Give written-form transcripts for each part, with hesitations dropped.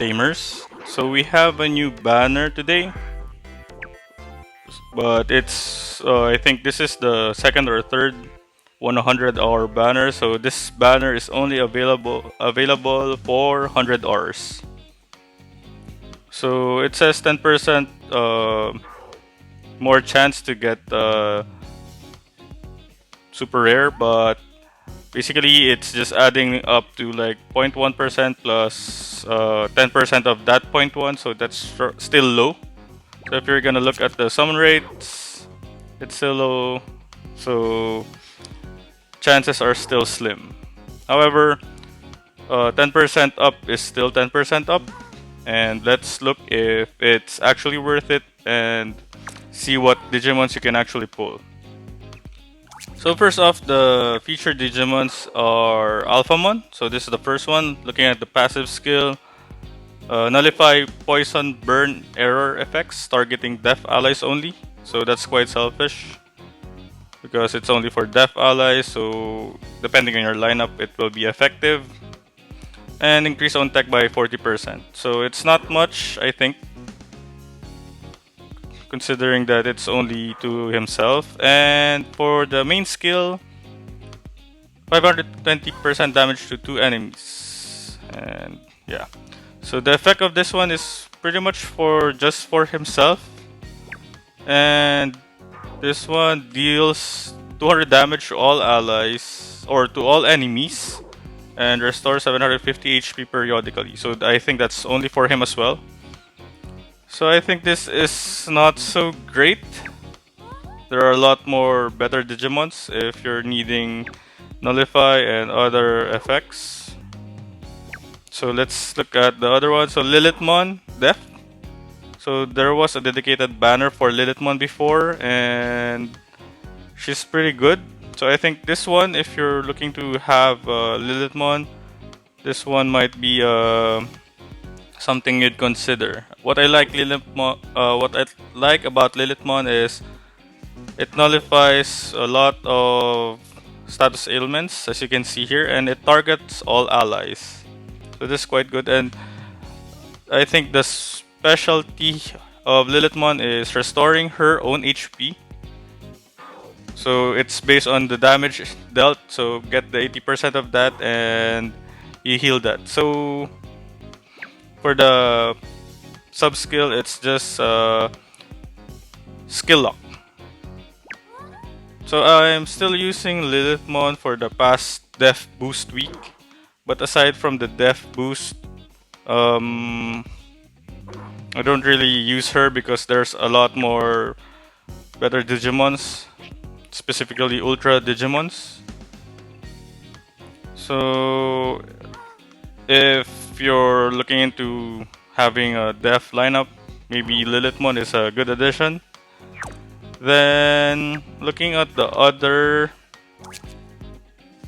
Tamers. So we have a new banner today, but it's I think this is the second or third 100-hour banner. So this banner is only available for 100 hours. So it says 10% more chance to get super rare, but basically it's just adding up to like 0.1% plus 10% of that 0.1, so that's still low. So if you're gonna look at the summon rates, it's still low, so chances are still slim. However, 10% up is still 10% up, and let's look if it's actually worth it and see what Digimons you can actually pull. So first off, the featured Digimons are Alphamon. So this is the first one. Looking at the passive skill, nullify poison, burn, error effects targeting deaf allies only. So that's quite selfish because it's only for deaf allies. So depending on your lineup, it will be effective. And increase own tech by 40%. So it's not much, I think, considering that it's only to himself. And for the main skill, 520% damage to 2 enemies. And yeah. So the effect of this one is pretty much for just for himself. And this one deals 200 damage to all allies or to all enemies and restores 750 HP periodically. So I think that's only for him as well. So I think this is not so great. There are a lot more better Digimons if you're needing Nullify and other effects. So let's look at the other one. So Lilithmon, Death. So there was a dedicated banner for Lilithmon before, and she's pretty good. So I think this one, if you're looking to have Lilithmon, this one might be something you'd consider. What I like about Lilithmon is it nullifies a lot of status ailments, as you can see here, and it targets all allies. So this is quite good, and I think the specialty of Lilithmon is restoring her own HP. So it's based on the damage dealt, so get the 80% of that and you heal that. So for the sub skill, it's just skill lock. So I'm still using Lilithmon for the past Death Boost week, but aside from the Death Boost, I don't really use her because there's a lot more better Digimons, specifically Ultra Digimons. So if you're looking into having a Death lineup, maybe Lilithmon is a good addition. Then looking at the other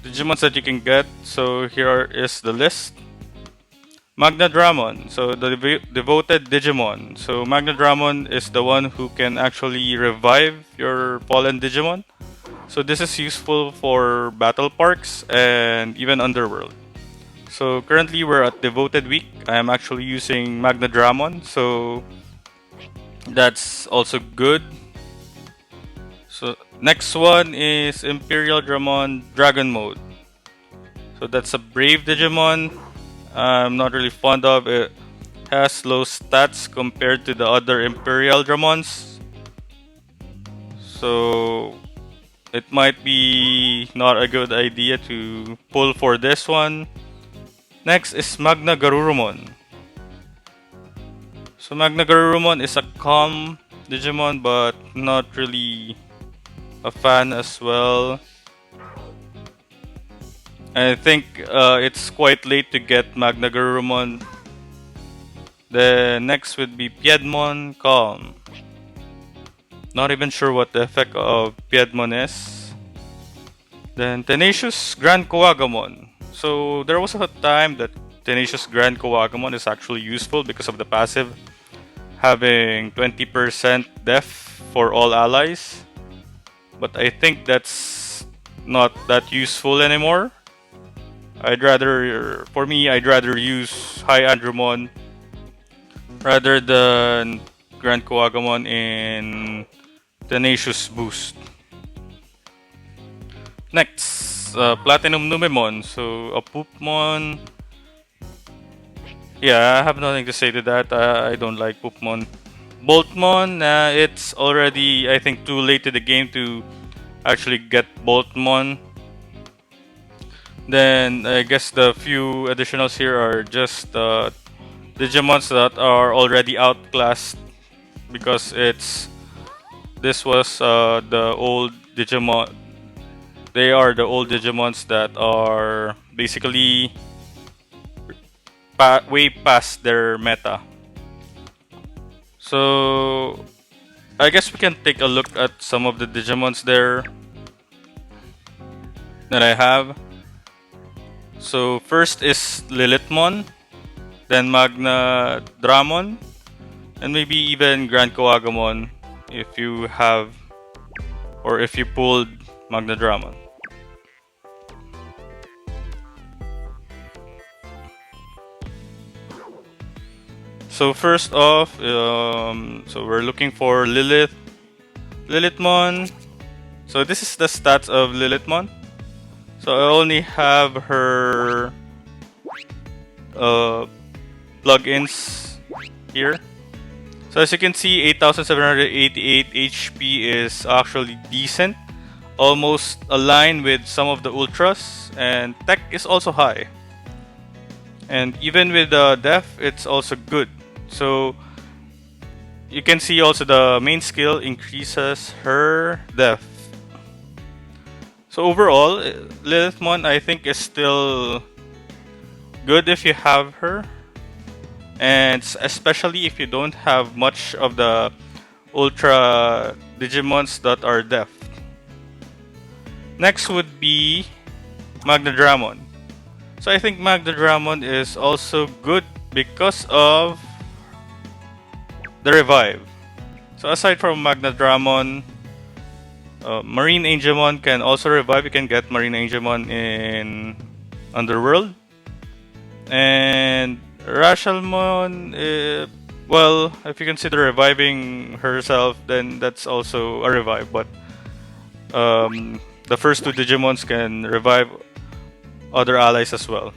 Digimons that you can get, so here is the list. Magnadramon, so the devoted Digimon. So Magnadramon is the one who can actually revive your fallen Digimon. So this is useful for battle parks and even underworld. So currently we're at devoted week. I am actually using Magnadramon, so that's also good. So next one is Imperial Dramon Dragon Mode. So that's a brave Digimon. I'm not really fond of it. Has low stats compared to the other Imperial Dramons. So it might be not a good idea to pull for this one. Next is Magna Garurumon. So Magna Garurumon is a calm Digimon but not really a fan as well. I think it's quite late to get Magna Garurumon. The next would be Piedmon Calm. Not even sure what the effect of Piedmon is. Then Tenacious Grand Kowagamon. So there was a time that Tenacious Grand Kowagamon is actually useful because of the passive having 20% def for all allies. But I think that's not that useful anymore. I'd rather use High Andromon rather than Grand Coagamon in Tenacious Boost. Next, Platinum Numemon. So a Poopmon. Yeah, I have nothing to say to that. I don't like Poopmon. Boltmon, it's already, I think, too late to the game to actually get Boltmon. Then I guess the few additionals here are just Digimons that are already outclassed because this was the old Digimon. They are the old Digimons that are basically way past their meta. So I guess we can take a look at some of the Digimons there that I have. So first is Lilithmon, then Magna Dramon, and maybe even Grand Coagamon if you have or if you pulled Magna Dramon. So first off, so we're looking for Lilithmon. So this is the stats of Lilithmon. So I only have her plugins here. So as you can see, 8,788 HP is actually decent, almost aligned with some of the ultras, and tech is also high. And even with the def, it's also good. So you can see also the main skill increases her def. So overall, Lilithmon I think is still good if you have her, and especially if you don't have much of the ultra Digimons that are def. Next would be Magna Dramon. So I think Magna Dramon is also good because of the revive. So aside from Magna Dramon, Marine Angemon can also revive. You can get Marine Angemon in Underworld. And Rashalmon, well, if you consider reviving herself, then that's also a revive. But the first two Digimons can revive other allies as well.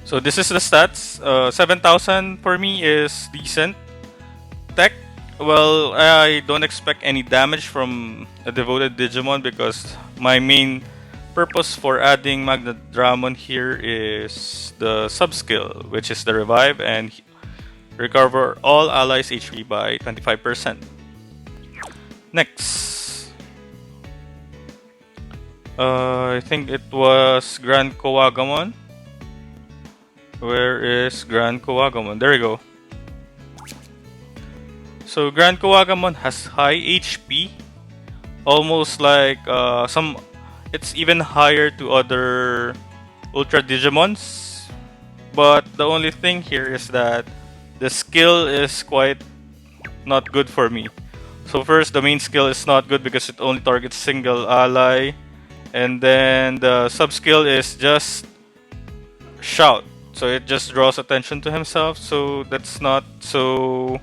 So this is the stats. 7,000 for me is decent. Tech, well, I don't expect any damage from a devoted Digimon because my main purpose for adding Magna Dramon here is the sub-skill, which is the revive and recover all allies HP by 25%. Next, I think it was Grand Coagamon. Where is Grand Coagamon? There we go. So Grand Coagamon has high HP, almost like it's even higher to other Ultra Digimons. But the only thing here is that the skill is quite not good for me. So first, the main skill is not good because it only targets single ally, and then the sub skill is just shout. So it just draws attention to himself, so that's not so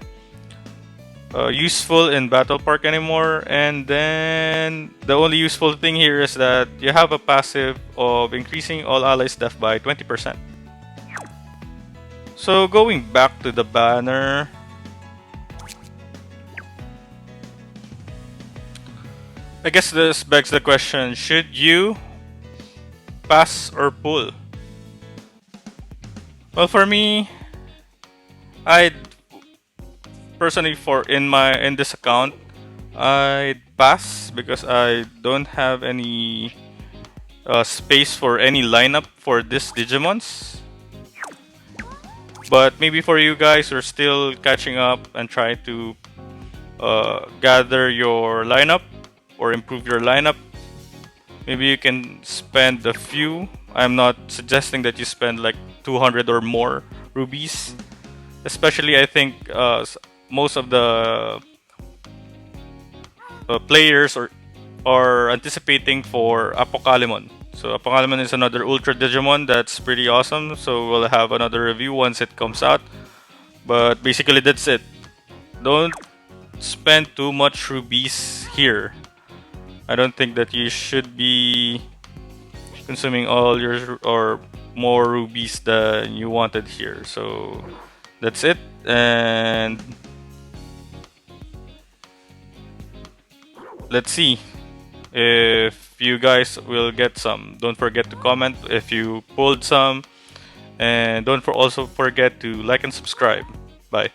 useful in Battle Park anymore. And then the only useful thing here is that you have a passive of increasing all allies' def by 20%. So going back to the banner, I guess this begs the question, should you pass or pull? Well, for me, I'd personally in this account, I'd pass because I don't have any space for any lineup for this Digimons. But maybe for you guys who are still catching up and trying to gather your lineup or improve your lineup, maybe you can spend a few. I'm not suggesting that you spend like 200 or more rubies. Especially, I think most of the players are anticipating for Apocalypse. So Apangalaman is another Ultra Digimon that's pretty awesome. So we'll have another review once it comes out. But basically that's it. Don't spend too much rubies here. I don't think that you should be consuming all your or more rubies than you wanted here. So that's it, and let's see if you guys will get some. Don't forget to comment if you pulled some, and don't also forget to like and subscribe. Bye.